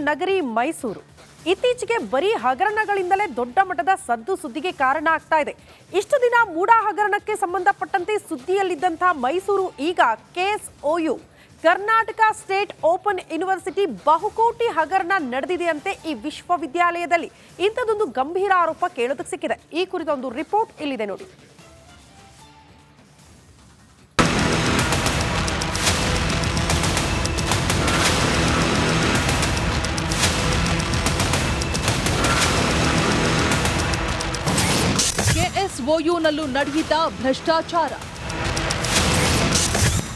ನಗರಿ ಮೈಸೂರು ಇತ್ತೀಚೆಗೆ ಬರೀ ಹಗರಣಗಳಿಂದಲೇ ದೊಡ್ಡ ಮಟ್ಟದ ಸದ್ದು ಸುದ್ದಿಗೆ ಕಾರಣ ಆಗ್ತಾ ಇದೆ. ಇಷ್ಟು ದಿನ ಮೂಡ ಹಗರಣಕ್ಕೆ ಸಂಬಂಧಪಟ್ಟಂತೆ ಸುದ್ದಿಯಲ್ಲಿದ್ದಂತಹ ಮೈಸೂರು ಈಗ KSOU Karnataka state open university ಬಹುಕೋಟಿ ಹಗರಣ ನಡೆದಿದೆಯಂತೆ ಈ ವಿಶ್ವವಿದ್ಯಾಲಯದಲ್ಲಿ. ಇಂಥದೊಂದು ಗಂಭೀರ ಆರೋಪ ಕೇಳೋದಕ್ಕೆ ಸಿಕ್ಕಿದೆ. ಈ ಕುರಿತ ಒಂದು ರಿಪೋರ್ಟ್ ಇಲ್ಲಿದೆ ನೋಡಿ. KSOUನಲ್ಲೂ ನಡೆಯಿತ ಭ್ರಷ್ಟಾಚಾರ.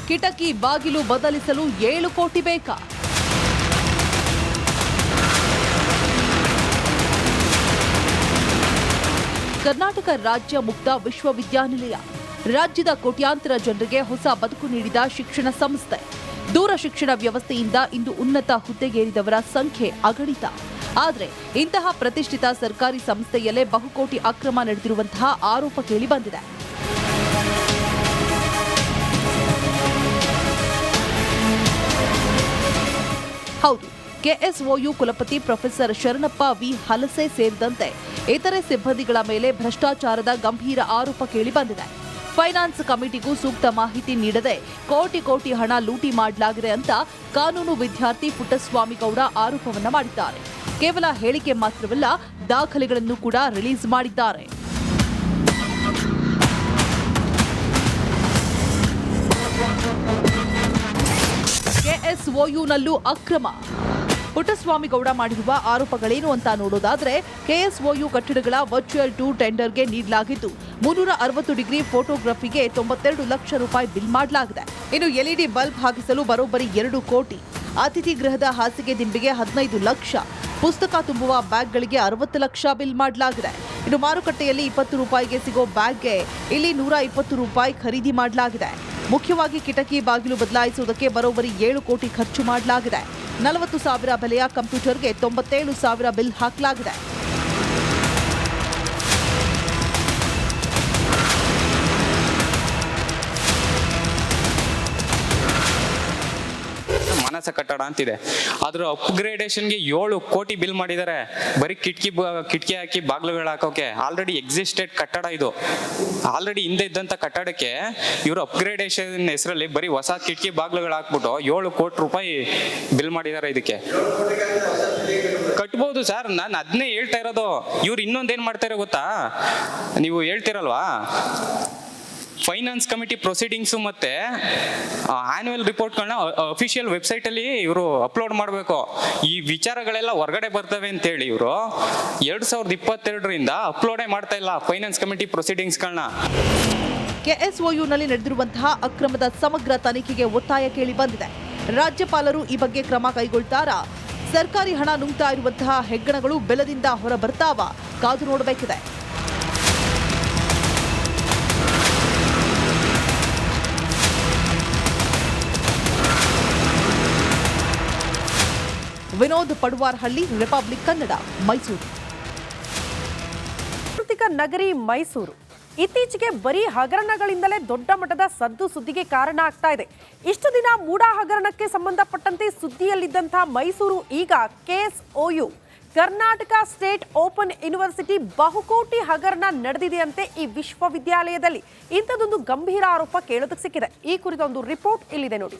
ಕಿಟಕಿ ಬಾಗಿಲು ಬದಲಿಸಲು 7 ಕೋಟಿ ಬೇಕಾ? ಕರ್ನಾಟಕ ರಾಜ್ಯ ಮುಕ್ತ ವಿಶ್ವವಿದ್ಯಾನಿಲಯ ರಾಜ್ಯದ ಕೋಟ್ಯಾಂತರ ಜನರಿಗೆ ಹೊಸ ಬದುಕು ನೀಡಿದ ಶಿಕ್ಷಣ ಸಂಸ್ಥೆ. ದೂರ ಶಿಕ್ಷಣ ವ್ಯವಸ್ಥೆಯಿಂದ ಇಂದು ಉನ್ನತ ಹುದ್ದೆಗೇರಿದವರ ಸಂಖ್ಯೆ ಅಗಣಿತ. ಆದರೆ ಇಂತಹ ಪ್ರತಿಷ್ಠಿತ ಸರ್ಕಾರಿ ಸಂಸ್ಥೆಯಲ್ಲೇ ಬಹುಕೋಟಿ ಅಕ್ರಮ ನಡೆದಿರುವಂತಹ ಆರೋಪ ಕೇಳಿ ಬಂದಿದೆ. ಹೌದು, KSOU ಕುಲಪತಿ ಪ್ರೊಫೆಸರ್ ಶರಣಪ್ಪ ವಿ ಹಲಸೆ ಸೇರಿದಂತೆ ಇತರೆ ಸಿಬ್ಬಂದಿಗಳ ಮೇಲೆ ಭ್ರಷ್ಟಾಚಾರದ ಗಂಭೀರ ಆರೋಪ ಕೇಳಿ ಬಂದಿದೆ. ಫೈನಾನ್ಸ್ ಕಮಿಟಿಗೂ ಸೂಕ್ತ ಮಾಹಿತಿ ನೀಡದೆ ಕೋಟಿ ಹಣ ಲೂಟಿ ಮಾಡಲಾಗಿದೆ ಅಂತ ಕಾನೂನು ವಿದ್ಯಾರ್ಥಿ ಪುಟ್ಟಸ್ವಾಮಿ ಗೌಡ ಆರೋಪವನ್ನ ಮಾಡಿದ್ದಾರೆ. ಕೇವಲ ಹೇಳಿಕೆ ಮಾತ್ರವಲ್ಲ, ದಾಖಲೆಗಳನ್ನು ಕೂಡ ರಿಲೀಸ್ ಮಾಡಿದ್ದಾರೆ. KSOUನಲ್ಲೂ ಅಕ್ರಮ. ಪುಟ್ಟಸ್ವಾಮಿ ಗೌಡ ಮಾಡಿರುವ ಆರೋಪಗಳೇನು ಅಂತ ನೋಡೋದಾದ್ರೆ, KSOU ಕಟ್ಟಡಗಳ ವರ್ಚುವಲ್ ಟೂರ್ ಟೆಂಡರ್ಗೆ ನೀಡಲಾಗಿದ್ದು 360 ಡಿಗ್ರಿ ಫೋಟೋಗ್ರಫಿಗೆ 92 ಲಕ್ಷ ರೂಪಾಯಿ ಬಿಲ್ ಮಾಡಲಾಗಿದೆ. ಇನ್ನು LED ಬಲ್ಬ್ ಹಾಕಿಸಲು ಬರೋಬ್ಬರಿ 2 ಕೋಟಿ, ಅತಿಥಿ ಗೃಹದ ಹಾಸಿಗೆ ದಿಂಬಿಗೆ 15 ಲಕ್ಷ, ಪುಸ್ತಕ ತುಂಬುವ ಬ್ಯಾಗ್ಗಳಿಗೆ 60 ಲಕ್ಷ ಬಿಲ್ ಮಾಡಲಾಗಿದೆ. ಇನ್ನು ಮಾರುಕಟ್ಟೆಯಲ್ಲಿ 20 ರೂಪಾಯಿಗೆ ಸಿಗೋ ಬ್ಯಾಗ್ಗೆ ಇಲ್ಲಿ 120 ರೂಪಾಯಿ ಖರೀದಿ ಮಾಡಲಾಗಿದೆ. ಮುಖ್ಯವಾಗಿ ಕಿಟಕಿ ಬಾಗಿಲು ಬದಲಾಯಿಸುವುದಕ್ಕೆ ಬರೋಬ್ಬರಿ 7 ಕೋಟಿ ಖರ್ಚು ಮಾಡಲಾಗಿದೆ. 40,000 ಬೆಲೆಯ ಕಂಪ್ಯೂಟರ್ಗೆ 97,000 ಬಿಲ್ ಹಾಕಲಾಗಿದೆ. ಮಾನಸ ಕಟ್ಟಡ ಅಂತಿದೆ, ಅದರ ಅಪ್ಗ್ರೇಡೇಷನ್ಗೆ 7 ಕೋಟಿ ಬಿಲ್ ಮಾಡಿದ್ದಾರೆ. ಬರೀ ಕಿಟಕಿ ಹಾಕಿ ಬಾಗಿಲುಗಳು ಹಾಕೋಕೆ. ಆಲ್ರೆಡಿ ಎಕ್ಸಿಸ್ಟೆಡ್ ಕಟ್ಟಡ ಇದು. ಆಲ್ರೆಡಿ ಹಿಂದೆ ಇದ್ದಂಥ ಕಟ್ಟಡಕ್ಕೆ ಇವರು ಅಪ್ಗ್ರೇಡೇಷನ್ ಹೆಸರಲ್ಲಿ ಬರೀ ಹೊಸ ಕಿಟಕಿ ಬಾಗಿಲುಗಳು ಹಾಕ್ಬಿಟ್ಟು 7 ಕೋಟಿ ರೂಪಾಯಿ ಬಿಲ್ ಮಾಡಿದ್ದಾರೆ. ಇದಕ್ಕೆ ಕಟ್ಬೋದು ಸರ್, ನಾನು ಅದನ್ನೇ ಹೇಳ್ತಾ ಇರೋದು. ಇವ್ರು ಇನ್ನೊಂದೇನು ಮಾಡ್ತಾರೆ ಗೊತ್ತಾ, ನೀವು ಹೇಳ್ತಿರಲ್ವಾ, ಫೈನಾನ್ಸ್ ಕಮಿಟಿ ಪ್ರೊಸೀಡಿಂಗ್ಸು ಮತ್ತೆ ಆನ್ಯುವಲ್ ರಿಪೋರ್ಟ್ಗಳನ್ನ ಅಫಿಷಿಯಲ್ ವೆಬ್ಸೈಟಲ್ಲಿ ಇವರು ಅಪ್ಲೋಡ್ ಮಾಡಬೇಕು. ಈ ವಿಚಾರಗಳೆಲ್ಲ ಹೊರಗಡೆ ಬರ್ತವೆ ಅಂತೇಳಿ ಇವರು 2022ರಿಂದ ಅಪ್ಲೋಡೇ ಮಾಡ್ತಾ ಇಲ್ಲ ಫೈನಾನ್ಸ್ ಕಮಿಟಿ ಪ್ರೊಸೀಡಿಂಗ್ಸ್ಗಳನ್ನ. KSOUನಲ್ಲಿ ನಡೆದಿರುವಂತಹ ಅಕ್ರಮದ ಸಮಗ್ರ ತನಿಖೆಗೆ ಒತ್ತಾಯ ಕೇಳಿ ಬಂದಿದೆ. ರಾಜ್ಯಪಾಲರು ಈ ಬಗ್ಗೆ ಕ್ರಮ ಕೈಗೊಳ್ತಾರಾ? ಸರ್ಕಾರಿ ಹಣ ನುಂಗ್ತಾ ಇರುವಂತಹ ಹೆಗ್ಗಣಗಳು ಬೆಲದಿಂದ ಹೊರ ಬರ್ತಾವ? ಕಾದು ನೋಡಬೇಕಿದೆ. ವಿನೋದ್ ಪಡುವಾರಹಳ್ಳಿ, ರಿಪಬ್ಲಿಕ್ ಕನ್ನಡ, ಮೈಸೂರು. ನಗರಿ ಮೈಸೂರು ಇತ್ತೀಚೆಗೆ ಬರೀ ಹಗರಣಗಳಿಂದಲೇ ದೊಡ್ಡ ಮಟ್ಟದ ಸದ್ದು ಸುದ್ದಿಗೆ ಕಾರಣ ಆಗ್ತಾ ಇದೆ. ಇಷ್ಟು ದಿನ ಮೂಡ ಹಗರಣಕ್ಕೆ ಸಂಬಂಧಪಟ್ಟಂತೆ ಸುದ್ದಿಯಲ್ಲಿದ್ದಂತಹ ಮೈಸೂರು ಈಗ KSOU Karnataka state open university ಬಹುಕೋಟಿ ಹಗರಣ ನಡೆದಿದೆಯಂತೆ ಈ ವಿಶ್ವವಿದ್ಯಾಲಯದಲ್ಲಿ. ಇಂಥದೊಂದು ಗಂಭೀರ ಆರೋಪ ಕೇಳೋದಕ್ಕೆ ಸಿಕ್ಕಿದೆ. ಈ ಕುರಿತ ಒಂದು ರಿಪೋರ್ಟ್ ಇಲ್ಲಿದೆ ನೋಡಿ.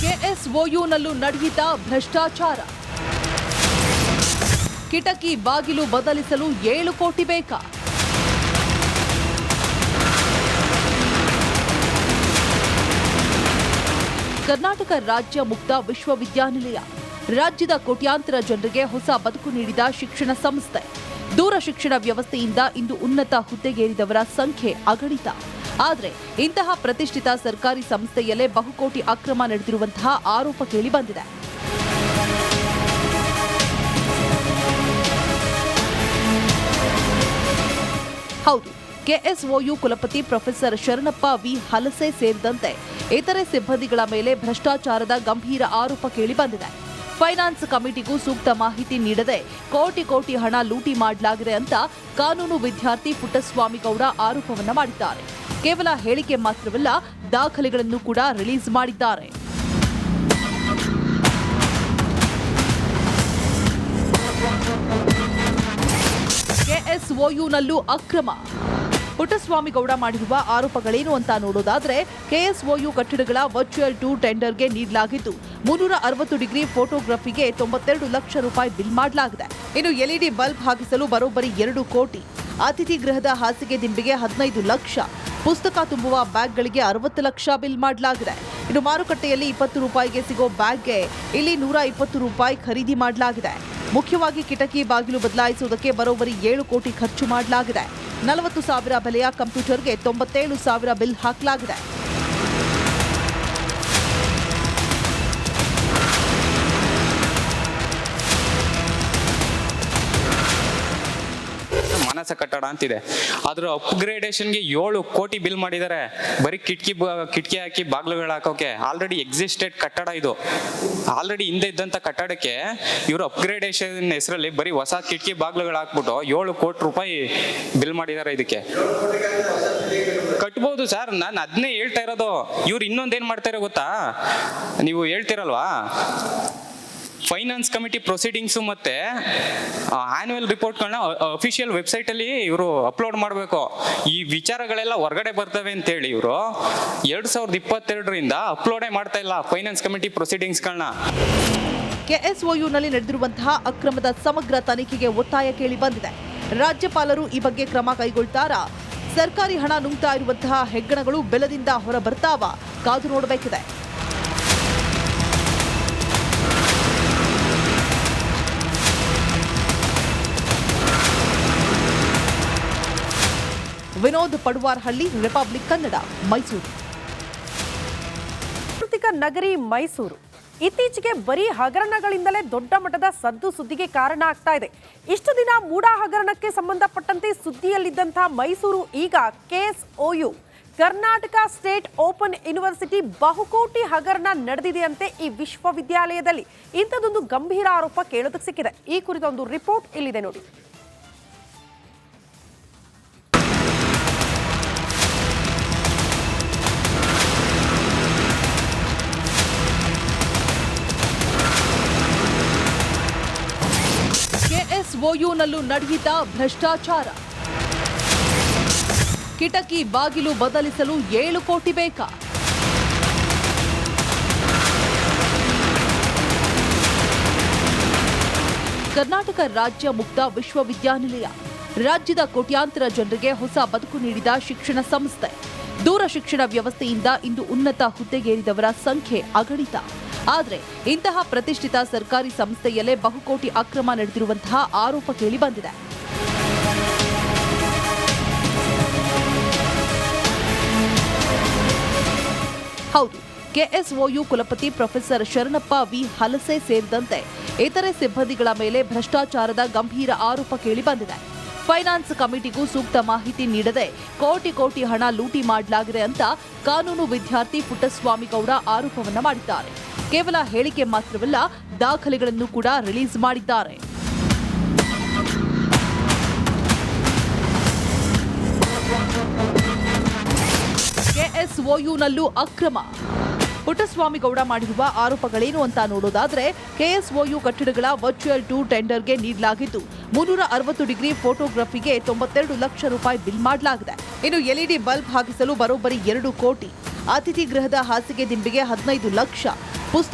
KSOUನಲ್ಲೂ ನಡೆಯಿತ ಭ್ರಷ್ಟಾಚಾರ. ಕಿಟಕಿ ಬಾಗಿಲು ಬದಲಿಸಲು 7 ಕೋಟಿ ಬೇಕಾ? ಕರ್ನಾಟಕ ರಾಜ್ಯ ಮುಕ್ತ ವಿಶ್ವವಿದ್ಯಾನಿಲಯ ರಾಜ್ಯದ ಕೋಟ್ಯಾಂತರ ಜನರಿಗೆ ಹೊಸ ಬದುಕು ನೀಡಿದ ಶಿಕ್ಷಣ ಸಂಸ್ಥೆ. ದೂರ ಶಿಕ್ಷಣ ವ್ಯವಸ್ಥೆಯಿಂದ ಇಂದು ಉನ್ನತ ಹುದ್ದೆಗೇರಿದವರ ಸಂಖ್ಯೆ ಅಗಣಿತ. ಆದರೆ ಇಂತಹ ಪ್ರತಿಷ್ಠಿತ ಸರ್ಕಾರಿ ಸಂಸ್ಥೆಯಲ್ಲೇ ಬಹುಕೋಟಿ ಅಕ್ರಮ ನಡೆದಿರುವಂತಹ ಆರೋಪ ಕೇಳಿ ಬಂದಿದೆ. ಹೌದು, KSOU ಕುಲಪತಿ ಪ್ರೊಫೆಸರ್ ಶರಣಪ್ಪ ವಿ ಹಲಸೆ ಸೇರಿದಂತೆ ಇತರೆ ಸಿಬ್ಬಂದಿಗಳ ಮೇಲೆ ಭ್ರಷ್ಟಾಚಾರದ ಗಂಭೀರ ಆರೋಪ ಕೇಳಿ ಬಂದಿದೆ. ಫೈನಾನ್ಸ್ ಕಮಿಟಿಗೂ ಸೂಕ್ತ ಮಾಹಿತಿ ನೀಡದೆ ಕೋಟಿ ಕೋಟಿ ಹಣ ಲೂಟಿ ಮಾಡಲಾಗಿದೆ ಅಂತ ಕಾನೂನು ವಿದ್ಯಾರ್ಥಿ ಪುಟ್ಟಸ್ವಾಮಿ ಗೌಡ ಆರೋಪವನ್ನ ಮಾಡಿದ್ದಾರೆ. ಕೇವಲ ಹೇಳಿಕೆ ಮಾತ್ರವಲ್ಲ, ದಾಖಲೆಗಳನ್ನು ಕೂಡ ರಿಲೀಸ್ ಮಾಡಿದ್ದಾರೆ. ಕೆಎಸ್ಒಯುನಲ್ಲೂ ಅಕ್ರಮ. ಪುಟ್ಟಸ್ವಾಮಿ ಗೌಡ ಮಾಡಿರುವ ಆರೋಪಗಳೇನು ಅಂತ ನೋಡೋದಾದ್ರೆ, ಕೆಎಸ್ಒಯು ಕಟ್ಟಡಗಳ ವರ್ಚುವಲ್ ಟೂರ್ ಟೆಂಡರ್ಗೆ ನೀಡಲಾಗಿದ್ದು 360 ಡಿಗ್ರಿ ಫೋಟೋಗ್ರಫಿಗೆ 92 ಲಕ್ಷ ರೂಪಾಯಿ ಬಿಲ್ ಮಾಡಲಾಗಿದೆ. ಇನ್ನು ಎಲ್ಇಡಿ ಬಲ್ಬ್ ಹಾಕಿಸಲು ಬರೋಬ್ಬರಿ 2 ಕೋಟಿ, ಅತಿಥಿ ಗೃಹದ ಹಾಸಿಗೆ ದಿಂಬಿಗೆ 15 ಲಕ್ಷ, ಪುಸ್ತಕ ತುಂಬುವ ಬ್ಯಾಗ್ಗಳಿಗೆ 60 ಲಕ್ಷ ಬಿಲ್ ಮಾಡಲಾಗಿದೆ. ಇನ್ನು ಮಾರುಕಟ್ಟೆಯಲ್ಲಿ 20 ರೂಪಾಯಿಗೆ ಸಿಗೋ ಬ್ಯಾಗ್ಗೆ ಇಲ್ಲಿ 120 ರೂಪಾಯಿ ಖರೀದಿ ಮಾಡಲಾಗಿದೆ. ಮುಖ್ಯವಾಗಿ ಕಿಟಕಿ ಬಾಗಿಲು ಬದಲಾಯಿಸುವುದಕ್ಕೆ ಬರೋಬ್ಬರಿ 7 ಕೋಟಿ ಖರ್ಚು ಮಾಡಲಾಗಿದೆ. 40,000 ಬೆಲೆಯ ಕಂಪ್ಯೂಟರ್ಗೆ 97,000 ಬಿಲ್ ಹಾಕಲಾಗಿದೆ. ಮಾನಸ ಕಟ್ಟಡ ಅಂತಿದೆ, ಅದ್ರ ಅಪ್ಗ್ರೇಡೇಷನ್ಗೆ 7 ಕೋಟಿ ಬಿಲ್ ಮಾಡಿದ್ದಾರೆ. ಬರೀ ಕಿಟಕಿ ಹಾಕಿ ಬಾಗ್ಲುಗಳು ಹಾಕೋಕೆ. ಆಲ್ರೆಡಿ ಎಕ್ಸಿಸ್ಟೆಡ್ ಕಟ್ಟಡ ಇದು. ಆಲ್ರೆಡಿ ಹಿಂದೆ ಇದ್ದಂತ ಕಟ್ಟಡಕ್ಕೆ ಇವರು ಅಪ್ಗ್ರೇಡೇಷನ್ ಹೆಸರಲ್ಲಿ ಬರೀ ಹೊಸ ಕಿಟಕಿ ಬಾಗ್ಲುಗಳು ಹಾಕ್ಬಿಟ್ಟು 7 ಕೋಟಿ ರೂಪಾಯಿ ಬಿಲ್ ಮಾಡಿದ್ದಾರೆ. ಇದಕ್ಕೆ ಕಟ್ಬೋದು ಸರ್, ನಾನು ಅದನ್ನೇ ಹೇಳ್ತಾ ಇರೋದು. ಇವ್ರು ಇನ್ನೊಂದೇನ್ ಮಾಡ್ತಾರೆ ಗೊತ್ತಾ, ನೀವು ಹೇಳ್ತಿರಲ್ವಾ, ಫೈನಾನ್ಸ್ ಕಮಿಟಿ ಪ್ರೊಸೀಡಿಂಗ್ಸು ಮತ್ತೆ ಆನ್ಯುವಲ್ ರಿಪೋರ್ಟ್ಗಳನ್ನ ಅಫಿಷಿಯಲ್ ವೆಬ್ಸೈಟಲ್ಲಿ ಇವರು ಅಪ್ಲೋಡ್ ಮಾಡಬೇಕು. ಈ ವಿಚಾರಗಳೆಲ್ಲ ಹೊರಗಡೆ ಬರ್ತವೆ ಅಂತೇಳಿ ಇವರು 2022ರಿಂದ ಅಪ್ಲೋಡೇ ಮಾಡ್ತಾ ಇಲ್ಲ ಫೈನಾನ್ಸ್ ಕಮಿಟಿ ಪ್ರೊಸೀಡಿಂಗ್ಸ್ಗಳನ್ನ. ಕೆಎಸ್ಒಯುನಲ್ಲಿ ನಡೆದಿರುವಂತಹ ಅಕ್ರಮದ ಸಮಗ್ರ ತನಿಖೆಗೆ ಒತ್ತಾಯ ಕೇಳಿ ಬಂದಿದೆ. ರಾಜ್ಯಪಾಲರು ಈ ಬಗ್ಗೆ ಕ್ರಮ ಕೈಗೊಳ್ತಾರಾ? ಸರ್ಕಾರಿ ಹಣ ನುಂಗ್ತಾ ಇರುವಂತಹ ಹೆಗ್ಗಣಗಳು ಬೆಲದಿಂದ ಹೊರ ಬರ್ತಾವ? ಕಾದು ನೋಡಬೇಕಿದೆ. ವಿನೋದ್ ಪಡುವಾರ್ಹಳ್ಳಿ, ರಿಪಬ್ಲಿಕ್ ಕನ್ನಡ, ಮೈಸೂರು. ಸಾಂಸ್ಕೃತಿಕ ನಗರಿ ಮೈಸೂರು ಇತ್ತೀಚೆಗೆ ಬರೀ ಹಗರಣಗಳಿಂದಲೇ ದೊಡ್ಡ ಮಟ್ಟದ ಸದ್ದು ಸುದ್ದಿಗೆ ಕಾರಣ ಆಗ್ತಾ ಇದೆ. ಇಷ್ಟು ದಿನ ಮೂಡ ಹಗರಣಕ್ಕೆ ಸಂಬಂಧಪಟ್ಟಂತೆ ಸುದ್ದಿಯಲ್ಲಿದ್ದಂತಹ ಮೈಸೂರು ಈಗ KSOU Karnataka state open university ಬಹುಕೋಟಿ ಹಗರಣ ನಡೆದಿದೆಯಂತೆ ಈ ವಿಶ್ವವಿದ್ಯಾಲಯದಲ್ಲಿ. ಇಂಥದೊಂದು ಗಂಭೀರ ಆರೋಪ ಕೇಳೋದಕ್ಕೆ ಸಿಕ್ಕಿದೆ. ಈ ಕುರಿತ ಒಂದು ರಿಪೋರ್ಟ್ ಇಲ್ಲಿದೆ ನೋಡಿ. ಕೆಎಸ್ಒಯುನಲ್ಲೂ ನಡೆಯಿತ ಭ್ರಷ್ಟಾಚಾರ. ಕಿಟಕಿ ಬಾಗಿಲು ಬದಲಿಸಲು 7 ಕೋಟಿ ಬೇಕಾ? ಕರ್ನಾಟಕ ರಾಜ್ಯ ಮುಕ್ತ ವಿಶ್ವವಿದ್ಯಾನಿಲಯ ರಾಜ್ಯದ ಕೋಟ್ಯಾಂತರ ಜನರಿಗೆ ಹೊಸ ಬದುಕು ನೀಡಿದ ಶಿಕ್ಷಣ ಸಂಸ್ಥೆ. ದೂರ ಶಿಕ್ಷಣ ವ್ಯವಸ್ಥೆಯಿಂದ ಇಂದು ಉನ್ನತ ಹುದ್ದೆಗೇರಿದವರ ಸಂಖ್ಯೆ ಅಗಣಿತ. ಆದರೆ ಇಂತಹ ಪ್ರತಿಷ್ಠಿತ ಸರ್ಕಾರಿ ಸಂಸ್ಥೆಯಲ್ಲೇ ಬಹುಕೋಟಿ ಅಕ್ರಮ ನಡೆದಿರುವಂತಹ ಆರೋಪ ಕೇಳಿ ಬಂದಿದೆ. ಹೌದು, ಕೆಎಸ್ಒಯು ಕುಲಪತಿ ಪ್ರೊಫೆಸರ್ ಶರಣಪ್ಪ ವಿ ಹಲಸೆ ಸೇರಿದಂತೆ ಇತರೆ ಸಿಬ್ಬಂದಿಗಳ ಮೇಲೆ ಭ್ರಷ್ಟಾಚಾರದ ಗಂಭೀರ ಆರೋಪ ಕೇಳಿ ಬಂದಿದೆ. ಫೈನಾನ್ಸ್ ಕಮಿಟಿಗೂ ಸೂಕ್ತ ಮಾಹಿತಿ ನೀಡದೆ ಕೋಟಿ ಕೋಟಿ ಹಣ ಲೂಟಿ ಮಾಡಲಾಗಿದೆ ಅಂತ ಕಾನೂನು ವಿದ್ಯಾರ್ಥಿ ಪುಟ್ಟಸ್ವಾಮಿ ಗೌಡ ಆರೋಪವನ್ನ ಮಾಡಿದ್ದಾರೆ. ಕೇವಲ ಹೇಳಿಕೆ ಮಾತ್ರವಲ್ಲ, ದಾಖಲೆಗಳನ್ನು ಕೂಡ ರಿಲೀಸ್ ಮಾಡಿದ್ದಾರೆ. ಕೆಎಸ್ಒಯುನಲ್ಲೂ ಅಕ್ರಮ. ಪುಟ್ಟಸ್ವಾಮಿ ಗೌಡ ಮಾಡಿರುವ ಆರೋಪಗಳೇನು ಅಂತ ನೋಡೋದಾದ್ರೆ, ಕೆಎಸ್ಒಯು ಕಟ್ಟಡಗಳ ವರ್ಚುವಲ್ ಟೂರ್ ಟೆಂಡರ್ಗೆ ನೀಡಲಾಗಿದ್ದು 360 ಡಿಗ್ರಿ ಫೋಟೋಗ್ರಫಿಗೆ 92 ಲಕ್ಷ ರೂಪಾಯಿ ಬಿಲ್ ಮಾಡಲಾಗಿದೆ. ಇನ್ನು ಎಲ್ಇಡಿ ಬಲ್ಬ್ ಹಾಕಿಸಲು ಬರೋಬ್ಬರಿ 2 ಕೋಟಿ, ಅತಿಥಿ ಗೃಹದ ಹಾಸಿಗೆ ದಿಂಬಿಗೆ 15 ಲಕ್ಷ,